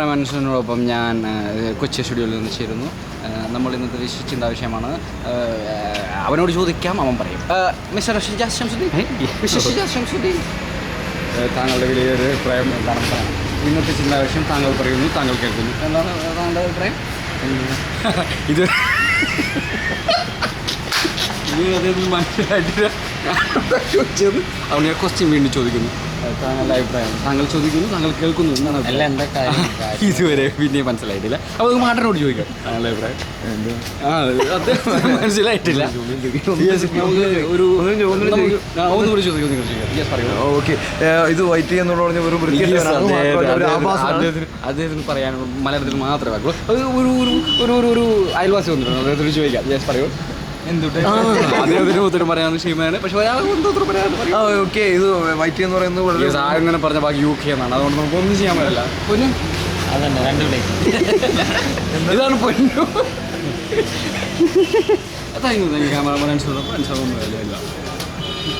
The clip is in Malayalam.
മനസ്സിനോടൊപ്പം ഞാൻ കൊച്ചി സ്റ്റുഡിയോയിൽ നിന്ന് ചേരുന്നു. നമ്മൾ ഇന്നത്തെ വിശിച്ചിൻ്റെ വിഷയമാണ്. അവനോട് ചോദിക്കാം, അവൻ പറയും. മിസ്റ്റർ ഷിജാസ് ശംസുദ്ദീൻ, മിസ്റ്റർ ഷിജാസ് ശംസുദ്ദീൻ, താങ്കളുടെ വലിയൊരു അഭിപ്രായം എന്താണെന്ന് പറയാം. ഇന്നത്തെ ചിന്താവിഷയം താങ്കൾ പറയുന്നു, താങ്കൾ കേൾക്കുന്നു. എന്താണ് താങ്കളുടെ അഭിപ്രായം? ഇത് അദ്ദേഹത്തിന് മനസ്സിലായിട്ടില്ല ചോദിച്ചത്. അവനെ ക്വസ്റ്റ്യൻ വീണ്ടും ചോദിക്കുന്നു. താങ്കളുടെ അഭിപ്രായം താങ്കൾ ചോദിക്കുന്നു, താങ്കൾ കേൾക്കുന്നു എന്നാണ്. അല്ല, എന്താ കാര്യം ഇതുവരെ പിന്നെ മനസ്സിലായിട്ടില്ല. അപ്പോൾ നമുക്ക് മാട്ടനോട് ചോദിക്കാം താങ്കളുടെ അഭിപ്രായം. അദ്ദേഹം മനസ്സിലായിട്ടില്ല. ഒന്നുകൂടി ചോദിക്കാം. ഓക്കെ, ഇത് വൈറ്റ് ചെയ്യുന്നോട് പറഞ്ഞ ഒരു അദ്ദേഹത്തിന് പറയാൻ മലയാളത്തിൽ മാത്രമേ ആക്കുള്ളൂ. അത് ഒരു അയൽവാസി വന്നിട്ടുണ്ട്, അദ്ദേഹത്തിന് ചോദിക്കാം. യെസ് പറയൂ. അദ്ദേഹത്തിന് ഉത്തരം പറയാമെന്ന് ക്ഷീമയാണ്. പക്ഷെ ഉത്തരം പറയാമെന്ന്. ഓക്കെ, ഇത് വൈറ്റ് എന്ന് പറയുന്നത് അങ്ങനെ പറഞ്ഞ ബാക്കി UK എന്നാണ്. അതുകൊണ്ട് നമുക്ക് ഒന്നും ചെയ്യാൻ പറ്റില്ല. പൊന്നു അതന്നെ രണ്ടുപേരും ഇതാണ് പൊന്നു. താങ്ക് യു ക്യാമറ മനസ്സിലൊന്നും മനസ്സിലൊന്നും ഇല്ല.